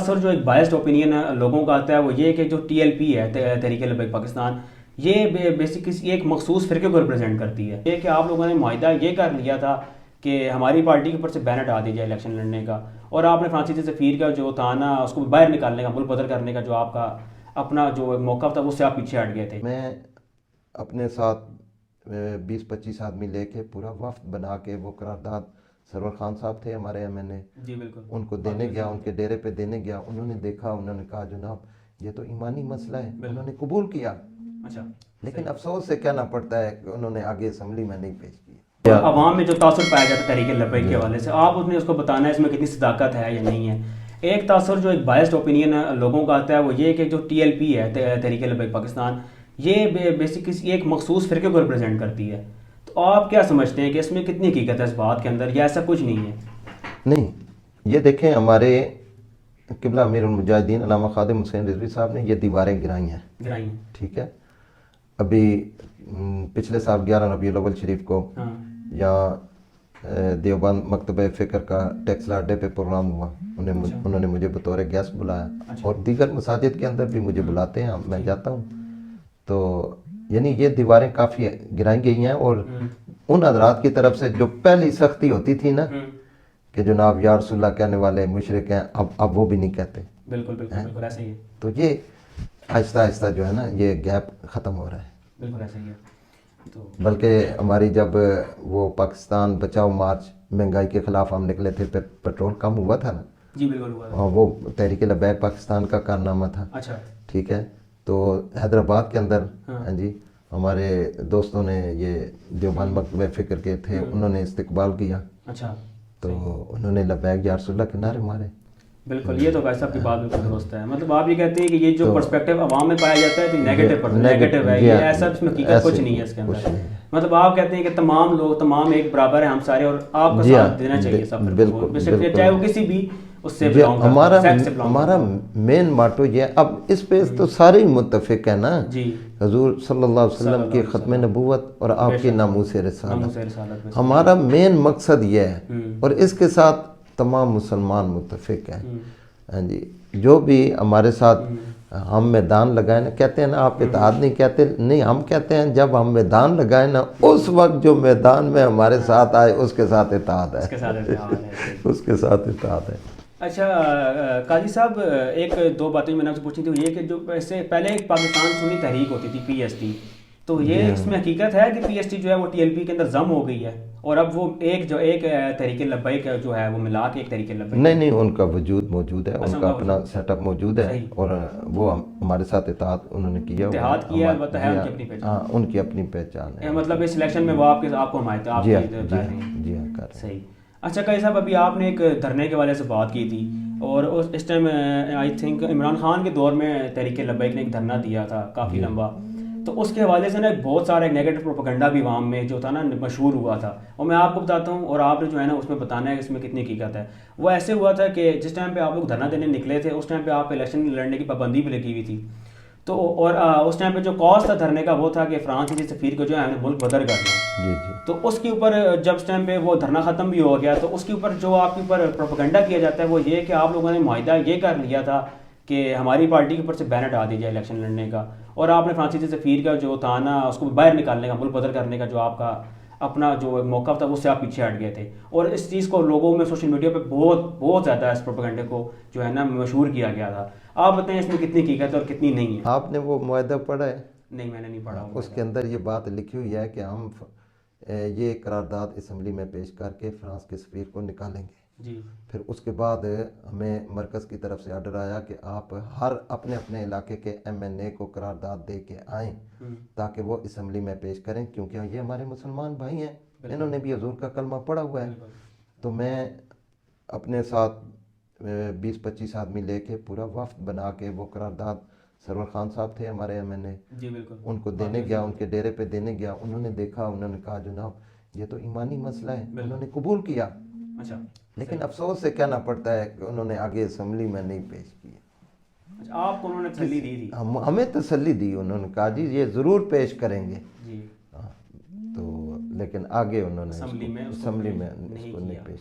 سر جو ایک biased opinion لوگوں کا آتا ہے وہ یہ کہ جو ٹی ایل پی ہے تحریک لبیک پاکستان، یہ بیسکلی ایک مخصوص فرقے کو ریپرزینٹ کرتی ہے. یہ کہ آپ لوگوں نے معاہدہ یہ کر لیا تھا کہ ہماری پارٹی کے اوپر سے بین ہٹا دی جائے الیکشن لڑنے کا، اور آپ نے فرانسیسی سفیر کا جو تھا نا اس کو باہر نکالنے کا، ملک بدر کرنے کا جو آپ کا اپنا جو موقف تھا اس سے آپ پیچھے ہٹ گئے تھے. میں اپنے ساتھ 20-25 آدمی لے کے پورا وفد بنا کے وہ قرارداد سرور خان صاحب تھے ہمارے ایم این اے، جی بالکل، ان کو دینے گیا، ان کے ڈیرے پہ دینے گیا. انہوں نے دیکھا، انہوں نے کہا جناب یہ تو ایمانی مسئلہ ہے، انہوں نے قبول کیا. اچھا، لیکن افسوس سے کہنا پڑتا ہے کہ انہوں نے آگے اسمبلی میں نہیں پیش کیا. عوام میں جو تاثر پایا جاتا ہے تحریک لبیک کے حوالے سے، آپ اس کو بتانا ہے اس میں کتنی صداقت ہے یا نہیں ہے. ایک تاثر جو ایک بائسڈ اوپینین لوگوں کا آتا ہے وہ یہ کہ جو ٹی ایل پی ہے تحریک لبیک پاکستان، یہ بیسکلی ایک مخصوص فرقے کو ریپرزینٹ کرتی ہے. تو آپ کیا سمجھتے ہیں کہ اس میں کتنی حقیقت ہے اس بات کے اندر، یا ایسا کچھ نہیں ہے؟ نہیں، یہ دیکھیں ہمارے قبلہ امیر المجاہدین علامہ خادم حسین رضوی صاحب نے یہ دیواریں گرائی ہیں. ٹھیک ہے، ابھی پچھلے سال 11 ربیع الاول شریف کو یا دیوبند مکتبہ فکر کا ٹیکسلا اڈے پہ پروگرام ہوا، انہوں نے مجھے بطور گیسٹ بلایا، اور دیگر مساجد کے اندر بھی مجھے بلاتے ہیں، میں جاتا ہوں. تو یعنی یہ دیواریں کافی گرائی گئی ہیں، اور ان حضرات کی طرف سے جو پہلی سختی ہوتی تھی نا کہ جناب یا رسول اللہ کہنے والے مشرک ہیں، اب وہ بھی نہیں کہتے. بالکل بالکل بالکل ایسا ہی ہے. تو یہ آہستہ آہستہ جو ہے نا یہ گیپ ختم ہو رہا ہے. بالکل ایسا ہی ہے. بلکہ ہماری جب وہ پاکستان بچاؤ مارچ مہنگائی کے خلاف ہم نکلے تھے، پیٹرول کم ہوا تھا نا. جی بالکل ہوا تھا. وہ تحریک لبیک پاکستان کا کارنامہ تھا. اچھا، ٹھیک ہے. تو حیدرآباد کے اندر ہاں جی ہمارے دوستوں نے، یہ دیوبند مکتبہ فکر کے تھے، انہوں نے استقبال کیا. اچھا، تو انہوں نے لبیک یا رسول اللہ کے نعرے مارے. بالکل، یہ تو ویسا آپ کی بات بالکل درست ہے. مطلب آپ یہ کہتے ہیں کہ یہ جو پرسپیکٹیو عوام میں پایا جاتا ہے تو نیگیٹو ہے، یہ ایسا اس میں حقیقت کچھ نہیں ہے اس کے اندر. مطلب آپ کہتے ہیں کہ تمام لوگ، تمام ایک برابر ہیں ہم سارے، اور آپ کو ساتھ دینا چاہیے سب، چاہے وہ کسی بھی اس سے ہمارا مین ماٹو یہ. اب اس پہ تو سارے ہی متفق ہیں نا، حضور صلی اللہ علیہ وسلم کی ختم نبوت اور آپ کی ناموس رسالت. ہمارا مین مقصد یہ ہے، اور اس کے ساتھ تمام مسلمان متفق ہیں. ہاں جی، جو بھی ہمارے ساتھ ہم میدان لگائیں نا، کہتے ہیں نا آپ اتحاد نہیں کہتے، نہیں ہم کہتے ہیں جب ہم میدان لگائیں نا اس وقت جو میدان میں ہمارے ساتھ آئے اس کے ساتھ اتحاد ہے، اس کے ساتھ اتحاد ہے. اچھا قاضی صاحب، ایک دو باتیں میں نے آپ سے پوچھنی تھی. یہ کہ جو ایسے پہلے ایک پاکستان سنی تحریک ہوتی تھی پی ایس ٹی، تو یہ اس میں حقیقت ہے کہ پی ایس ٹی جو ہے وہ ٹی ایل پی کے اندر ضم ہو گئی ہے، اور اب وہ ایک تحریک لبیک جو ہے وہ ملا کے ایک تحریک لبیک؟ نہیں، ان کا وجود موجود ہے، ان کا اپنا سیٹ اپ موجود ہے، اور وہ ہمارے ساتھ اتحاد انہوں نے کیا، البتہ ہے ان کی اپنی پہچان. ہاں، ان کی اپنی پہچان ہے. مطلب اس الیکشن میں وہ آپ کو حمایت آپ جی ہاں کر. صحیح. اچھا قاضی صاحب، ابھی آپ نے ایک دھرنے کے حوالے سے بات کی تھی، اور اس time I think Imran Khan کے دور میں تحریک لبیک نے ایک دھرنا دیا تھا کافی لمبا، تو اس کے حوالے سے نا بہت سارا ایک نیگیٹو پروپیگنڈا بھی عوام میں جو تھا نا مشہور ہوا تھا، اور میں آپ کو بتاتا ہوں، اور آپ نے جو ہے نا اس میں بتانا ہے کہ اس میں کتنی حقیقت ہے. وہ ایسے ہوا تھا کہ جس ٹائم پہ آپ لوگ دھرنا دینے نکلے تھے اس ٹائم پہ آپ الیکشن لڑنے کی پابندی بھی لگی ہوئی تھی. تو اور اس ٹائم پہ جو کاز تھا دھرنے کا وہ تھا کہ فرانسیسی سفیر کو جو ہے ملک بدر کرنا. تو اس کے اوپر جب اس ٹائم پہ وہ دھرنا ختم بھی ہو گیا تو اس کے اوپر جو آپ کے اوپر پروپیگنڈا کیا جاتا ہے وہ یہ کہ آپ لوگوں نے معاہدہ یہ کر لیا تھا کہ ہماری پارٹی کے اوپر سے بین ہٹا دی جائے الیکشن لڑنے کا، اور آپ نے فرانسیسی سفیر کا جو تھا نا اس کو باہر نکالنے کا، ملک بدر کرنے کا جو آپ کا اپنا جو موقف تھا اس سے آپ پیچھے ہٹ گئے تھے. اور اس چیز کو لوگوں میں سوشل میڈیا پہ بہت زیادہ اس پروپیگنڈے کو جو ہے نا مشہور کیا گیا تھا. آپ بتائیں اس میں کتنی حقیقت اور کتنی نہیں ہے؟ آپ نے وہ معاہدہ پڑھا ہے؟ نہیں، میں نے نہیں پڑھا. اس کے اندر یہ بات لکھی ہوئی ہے کہ ہم یہ قرارداد اسمبلی میں پیش کر کے فرانس کے سفیر کو نکالیں گے. جی. پھر اس کے بعد ہمیں مرکز کی طرف سے آرڈر آیا کہ آپ ہر اپنے علاقے کے ایم این اے کو قرارداد دے کے آئیں تاکہ وہ اسمبلی میں پیش کریں، کیونکہ یہ ہمارے مسلمان بھائی ہیں، انہوں نے بھی حضور کا کلمہ پڑھا ہوا ہے. تو میں اپنے ساتھ 20-25 آدمی لے کے پورا وفد بنا کے وہ قرارداد سرور خان صاحب تھے ہمارے ایم این اے، ان کو دینے گیا، ان کے ڈیرے پہ دینے گیا. انہوں نے دیکھا، انہوں نے کہا جناب یہ تو ایمانی مسئلہ ہے، انہوں نے قبول کیا. لیکن افسوس سے کہنا پڑتا ہے کہ انہوں نے آگے اسمبلی میں نہیں پیش کیا. آپ کو انہوں نے تسلی دی تھی؟ ہمیں تسلی دی، انہوں نے کہا جی یہ ضرور پیش کریں گے. تو لیکن آگے انہوں نے اسمبلی میں اس کو نہیں پیش